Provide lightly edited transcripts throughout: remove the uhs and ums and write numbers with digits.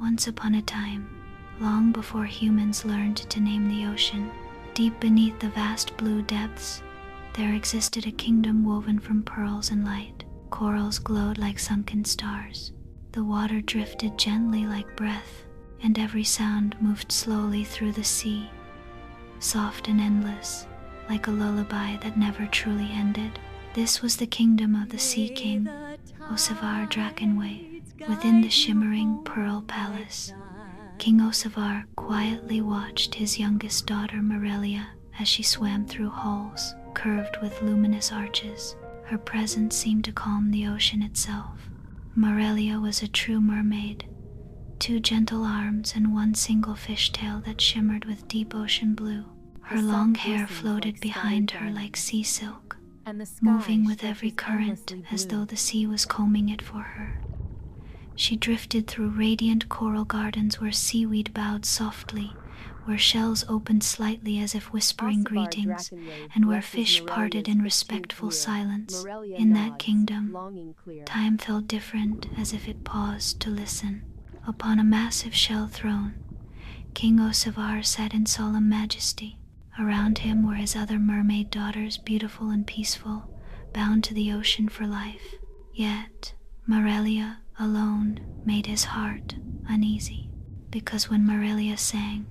Once upon a time, long before humans learned to name the ocean, deep beneath the vast blue depths, there existed a kingdom woven from pearls and light. Corals glowed like sunken stars. The water drifted gently like breath, and every sound moved slowly through the sea, soft and endless, like a lullaby that never truly ended. This was the kingdom of the Sea King Ocevar Drakenwave. Within the shimmering pearl palace, King Ocevar quietly watched his youngest daughter Marelia as she swam through halls curved with luminous arches. Her presence seemed to calm the ocean itself. Marelia was a true mermaid, two gentle arms and one single fishtail that shimmered with deep ocean blue. Her long hair floated behind her like sea silk, moving with every current as though the sea was combing it for her. She drifted through radiant coral gardens where seaweed bowed softly, where shells opened slightly as if whispering greetings, and where fish parted in respectful silence. In that kingdom, time felt different, as if it paused to listen. Upon a massive shell throne, King Ocevar sat in solemn majesty. Around him were his other mermaid daughters, beautiful and peaceful, bound to the ocean for life. Yet, Marelia alone made his heart uneasy, because when Marelia sang,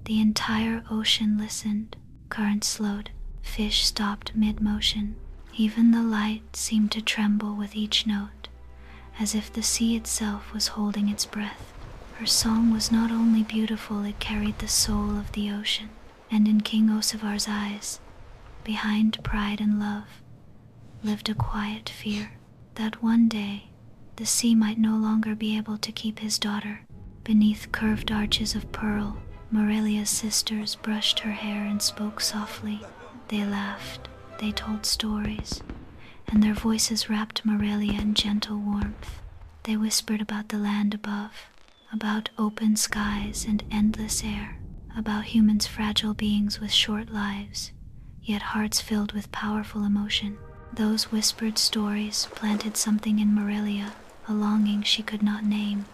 the entire ocean listened. Currents slowed, fish stopped mid-motion. Even the light seemed to tremble with each note, as if the sea itself was holding its breath. Her song was not only beautiful, it carried the soul of the ocean. And in King Ocevar's eyes, behind pride and love, lived a quiet fear that one day the sea might no longer be able to keep his daughter. Beneath curved arches of pearl, Marelia's sisters brushed her hair and spoke softly. They laughed, they told stories, and their voices wrapped Marelia in gentle warmth. They whispered about the land above, about open skies and endless air, about humans, fragile beings with short lives, yet hearts filled with powerful emotion. Those whispered stories planted something in Marelia, a longing she could not name,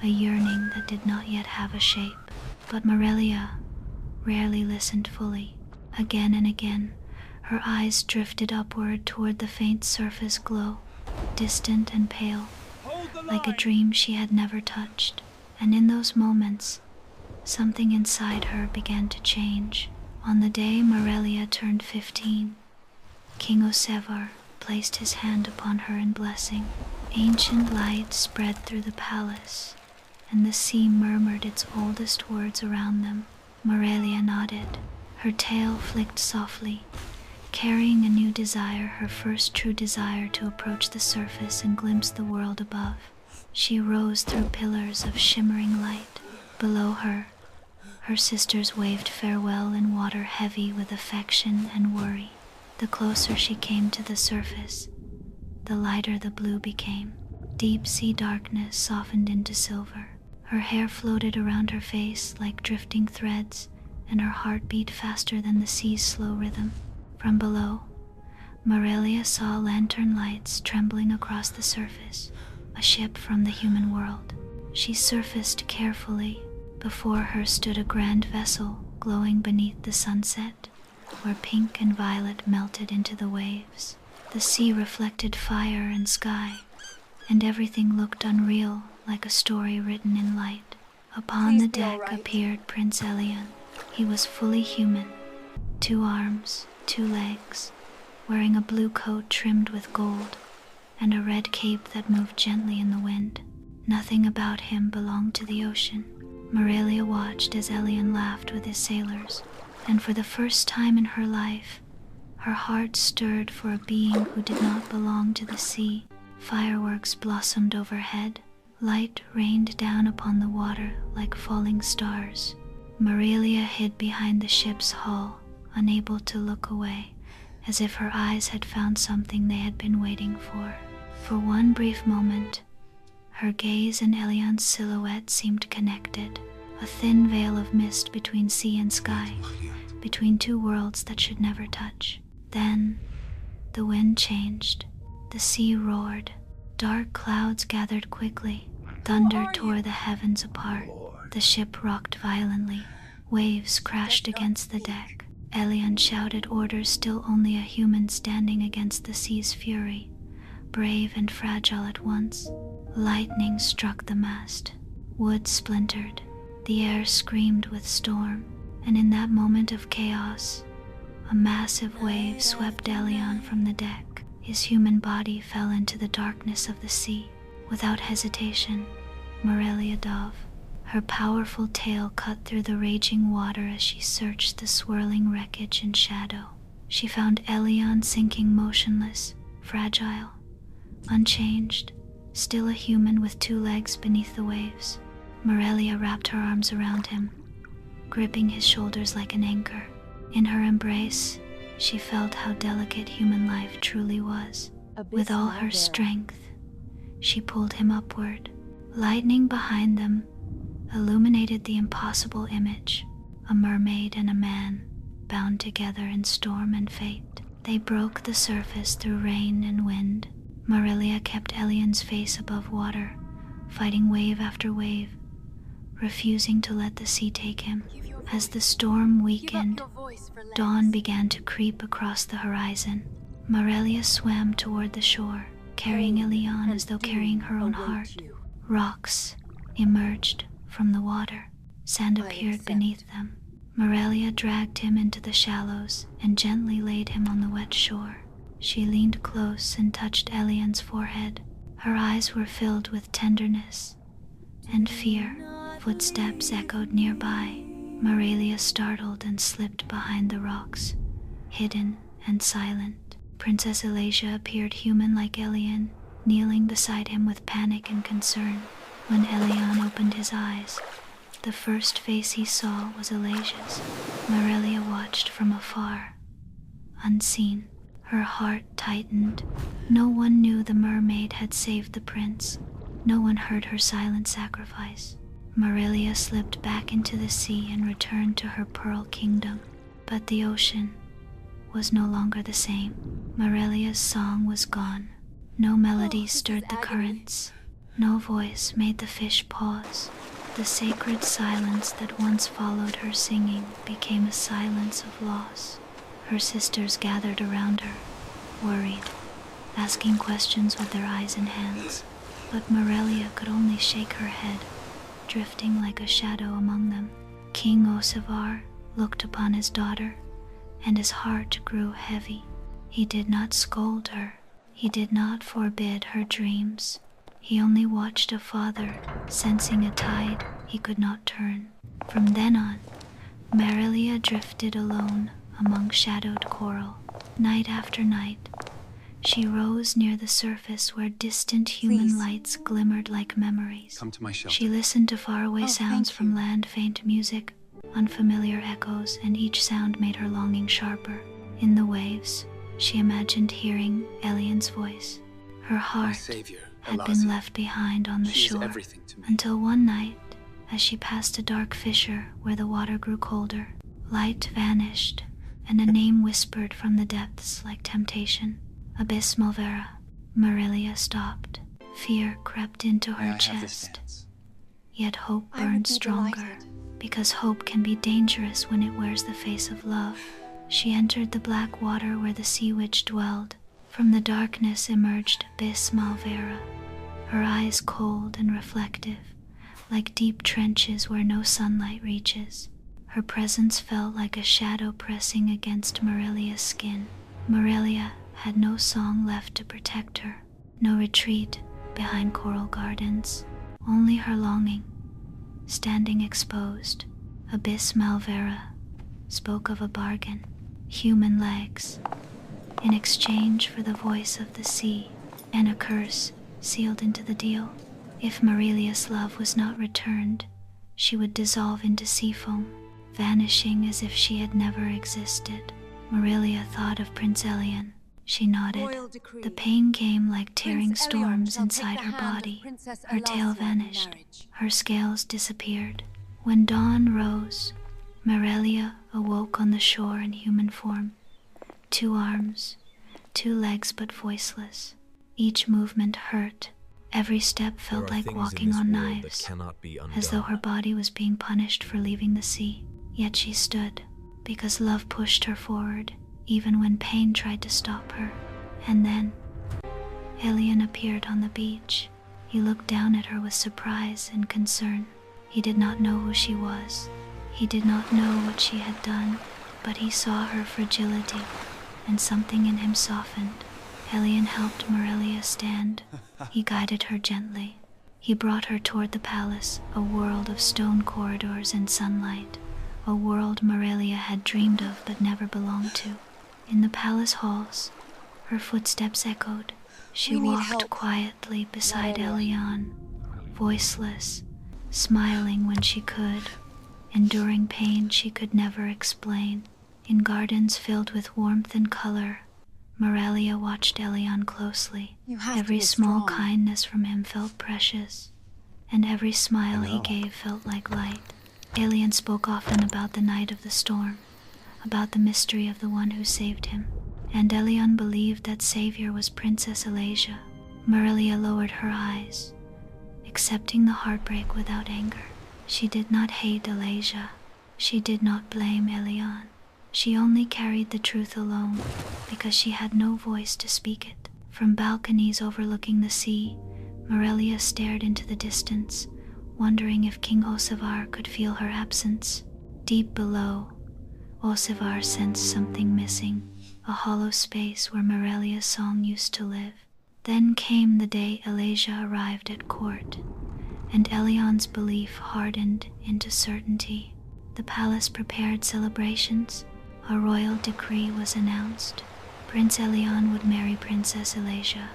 a yearning that did not yet have a shape. But Marelia rarely listened fully. Again and again, her eyes drifted upward toward the faint surface glow, distant and pale, like a dream she had never touched. And in those moments, something inside her began to change. On the day Marelia turned 15, King Ocevar placed his hand upon her in blessing. Ancient light spread through the palace, and the sea murmured its oldest words around them. Marelia nodded. Her tail flicked softly, carrying a new desire, her first true desire to approach the surface and glimpse the world above. She rose through pillars of shimmering light. Below her, her sisters waved farewell in water heavy with affection and worry. The closer she came to the surface, the lighter the blue became. Deep sea darkness softened into silver. Her hair floated around her face like drifting threads, and her heart beat faster than the sea's slow rhythm. From below, Marelia saw lantern lights trembling across the surface, a ship from the human world. She surfaced carefully. Before her stood a grand vessel glowing beneath the sunset, where pink and violet melted into the waves. The sea reflected fire and sky, and everything looked unreal, like a story written in light. Upon the deck appeared Prince Elion. He was fully human, 2 arms, 2 legs, wearing a blue coat trimmed with gold, and a red cape that moved gently in the wind. Nothing about him belonged to the ocean. Marelia watched as Elion laughed with his sailors, and for the first time in her life, her heart stirred for a being who did not belong to the sea. Fireworks blossomed overhead. Light rained down upon the water like falling stars. Marelia hid behind the ship's hull, unable to look away, as if her eyes had found something they had been waiting for. For one brief moment, her gaze and Elion's silhouette seemed connected, a thin veil of mist between sea and sky, between 2 worlds that should never touch. Then, the wind changed. The sea roared. Dark clouds gathered quickly, Thunder tore the heavens apart. The ship rocked violently. Waves crashed against the deck. Elion shouted orders, still only a human standing against the sea's fury, brave and fragile at once. Lightning struck the mast. Wood splintered. The air screamed with storm. And in that moment of chaos, a massive wave swept Elion from the deck. His human body fell into the darkness of the sea. Without hesitation, Marelia dove. Her powerful tail cut through the raging water as she searched the swirling wreckage in shadow. She found Elion sinking motionless, fragile, unchanged, still a human with 2 legs beneath the waves. Marelia wrapped her arms around him, gripping his shoulders like an anchor. In her embrace, she felt how delicate human life truly was. With all her strength, she pulled him upward. Lightning behind them illuminated the impossible image, a mermaid and a man bound together in storm and fate. They broke the surface through rain and wind. Marelia kept Elion's face above water, fighting wave after wave, refusing to let the sea take him. As the storm weakened, dawn began to creep across the horizon. Marelia swam toward the shore, carrying Elion as though carrying her own heart. Rocks emerged from the water. Sand appeared beneath them. Marelia dragged him into the shallows and gently laid him on the wet shore. She leaned close and touched Elion's forehead. Her eyes were filled with tenderness and fear. Footsteps echoed nearby. Marelia startled and slipped behind the rocks, hidden and silent. Princess Elion appeared human like Elion, kneeling beside him with panic and concern. When Elion opened his eyes, the first face he saw was Elia's. Marelia watched from afar, unseen. Her heart tightened. No one knew the mermaid had saved the prince. No one heard her silent sacrifice. Marelia slipped back into the sea and returned to her pearl kingdom. But the ocean was no longer the same. Marelia's song was gone. No melody stirred the currents. No voice made the fish pause. The sacred silence that once followed her singing became a silence of loss. Her sisters gathered around her, worried, asking questions with their eyes and hands. But Marelia could only shake her head, drifting like a shadow among them. King Ocevar looked upon his daughter, and his heart grew heavy. He did not scold her. He did not forbid her dreams. He only watched a father, sensing a tide he could not turn. From then on, Marelia drifted alone among shadowed coral. Night after night, she rose near the surface where distant human lights glimmered like memories. Come to my shelter. She listened to faraway sounds from land, faint music, unfamiliar echoes, and each sound made her longing sharper. In the waves, she imagined hearing Elion's voice. Her heart had been left behind on the shore until one night, as she passed a dark fissure where the water grew colder, light vanished, and a name whispered from the depths like temptation. Abyss Malvera. Marelia stopped. Fear crept into her chest. Yet hope burned stronger, because hope can be dangerous when it wears the face of love. She entered the black water where the sea witch dwelled. From the darkness emerged Abyss Malvera, her eyes cold and reflective, like deep trenches where no sunlight reaches. Her presence felt like a shadow pressing against Marelia's skin. Marelia had no song left to protect her, no retreat behind coral gardens, only her longing, standing exposed. Abyss Malvera spoke of a bargain, human legs, in exchange for the voice of the sea, and a curse sealed into the deal. If Marelia's love was not returned, she would dissolve into sea foam, vanishing as if she had never existed. Marelia thought of Prince Elion. She nodded. The pain came like tearing storms inside her body. Her tail vanished. Her scales disappeared. When dawn rose, Marelia awoke on the shore in human form. 2 arms, 2 legs but voiceless. Each movement hurt, Every step felt like walking on knives, as though her body was being punished for leaving the sea. Yet she stood, because love pushed her forward, even when pain tried to stop her. And then, Elion appeared on the beach. He looked down at her with surprise and concern. He did not know who she was. He did not know what she had done, but he saw her fragility, and something in him softened. Elion helped Marelia stand. He guided her gently. He brought her toward the palace, a world of stone corridors and sunlight, a world Marelia had dreamed of but never belonged to. In the palace halls, her footsteps echoed. She walked quietly beside Elion, voiceless, smiling when she could, enduring pain she could never explain. In gardens filled with warmth and color, Marelia watched Elion closely. Every small kindness from him felt precious, and every smile he gave felt like light. Elion spoke often about the night of the storm, about the mystery of the one who saved him, and Elion believed that savior was Princess Elion. Marelia lowered her eyes, accepting the heartbreak without anger. She did not hate Elion. She did not blame Elion. She only carried the truth alone, because she had no voice to speak it. From balconies overlooking the sea, Marelia stared into the distance, wondering if King Ocevar could feel her absence. Deep below, Ocevar sensed something missing, a hollow space where Marelia's song used to live. Then came the day Elion arrived at court, and Elion's belief hardened into certainty. The palace prepared celebrations. A royal decree was announced. Prince Elion would marry Princess Elion.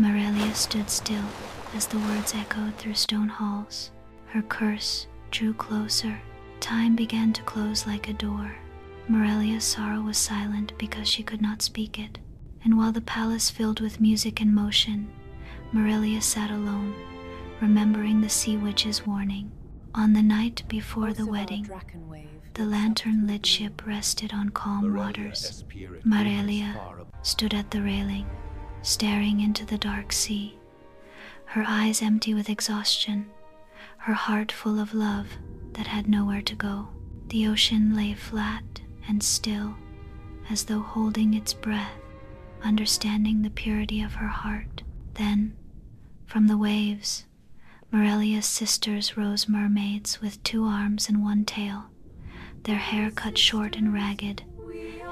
Marelia stood still as the words echoed through stone halls. Her curse drew closer. Time began to close like a door. Marelia's sorrow was silent because she could not speak it. And while the palace filled with music and motion, Marelia sat alone, remembering the sea witch's warning. On the night before the wedding, the lantern-lit ship rested on calm waters. Marelia stood at the railing, staring into the dark sea, her eyes empty with exhaustion, her heart full of love that had nowhere to go. The ocean lay flat and still, as though holding its breath, understanding the purity of her heart. Then, from the waves, Marelia's sisters rose, mermaids with 2 arms and 1 tail, their hair cut short and ragged,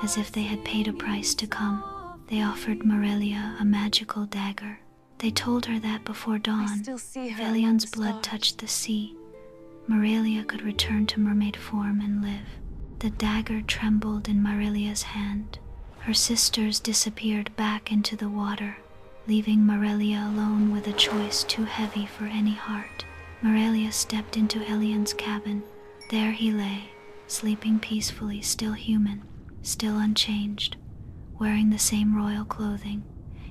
as if they had paid a price to come. They offered Marelia a magical dagger. They told her that before dawn, if Elion's blood touched the sea, Marelia could return to mermaid form and live. The dagger trembled in Marelia's hand. Her sisters disappeared back into the water, leaving Marelia alone with a choice too heavy for any heart. Marelia stepped into Elion's cabin. There he lay, sleeping peacefully, still human, still unchanged, wearing the same royal clothing,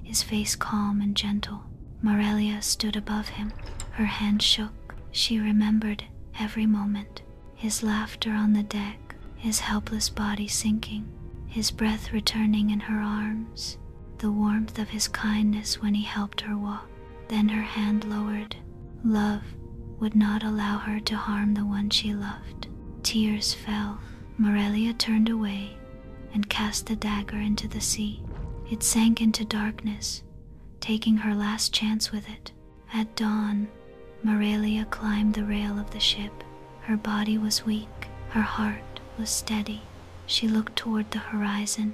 his face calm and gentle. Marelia stood above him. Her hand shook. She remembered every moment, his laughter on the deck, his helpless body sinking, his breath returning in her arms, the warmth of his kindness when he helped her walk. Then her hand lowered. Love would not allow her to harm the one she loved. Tears fell. Marelia turned away and cast the dagger into the sea. It sank into darkness, taking her last chance with it. At dawn, Marelia climbed the rail of the ship. Her body was weak, her heart was steady. She looked toward the horizon,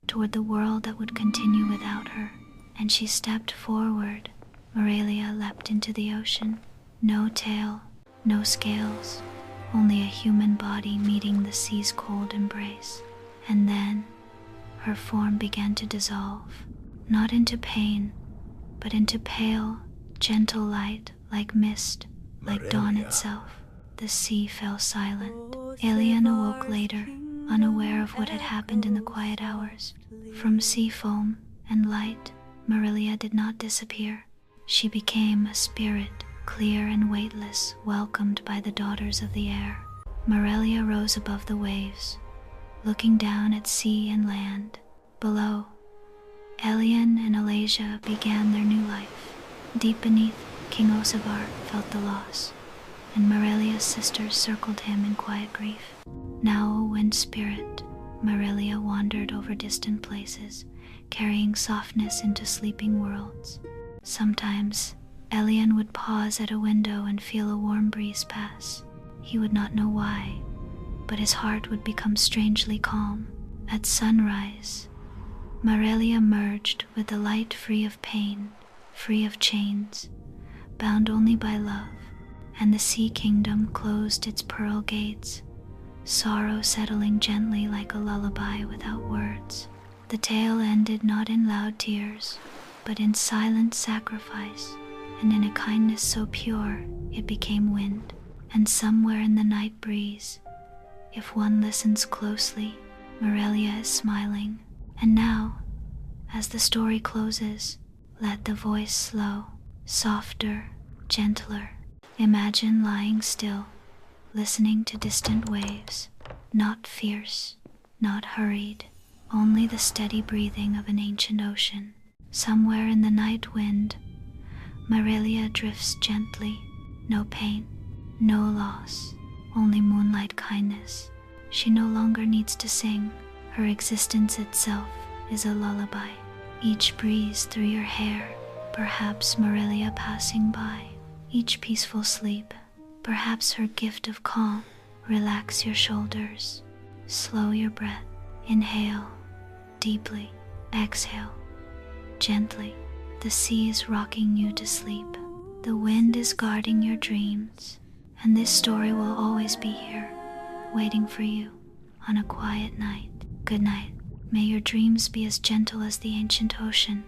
toward the world that would continue without her, and she stepped forward. Marelia leapt into the ocean. No tail, no scales, only a human body meeting the sea's cold embrace. And then, her form began to dissolve, not into pain, but into pale, gentle light, like mist, like dawn itself. The sea fell silent. Elion awoke later, unaware of what had happened in the quiet hours. From sea foam and light, Marelia did not disappear. She became a spirit, clear and weightless, welcomed by the daughters of the air. Marelia rose above the waves, looking down at sea and land. Below, Elion and Elion began their new life. Deep beneath King Ocevar felt the loss, and Marelia's sisters circled him in quiet grief. Now a wind spirit, Marelia wandered over distant places, carrying softness into sleeping worlds. Sometimes, Elion would pause at a window and feel a warm breeze pass. He would not know why, but his heart would become strangely calm. At sunrise, Marelia merged with the light, free of pain, free of chains, bound only by love, and the sea kingdom closed its pearl gates, sorrow settling gently like a lullaby without words. The tale ended not in loud tears, but in silent sacrifice, and in a kindness so pure it became wind. And somewhere in the night breeze, if one listens closely, Marelia is smiling. And now, as the story closes, let the voice slow, softer, gentler. Imagine lying still, listening to distant waves, not fierce, not hurried, only the steady breathing of an ancient ocean. Somewhere in the night wind, Marelia drifts gently, no pain, no loss, only moonlight kindness. She no longer needs to sing. Her existence itself is a lullaby. Each breeze through your hair, perhaps Marelia passing by. Each peaceful sleep, perhaps her gift of calm. Relax your shoulders, slow your breath. Inhale deeply, exhale gently. The sea is rocking you to sleep. The wind is guarding your dreams. And this story will always be here, waiting for you on a quiet night. Good night. May your dreams be as gentle as the ancient ocean.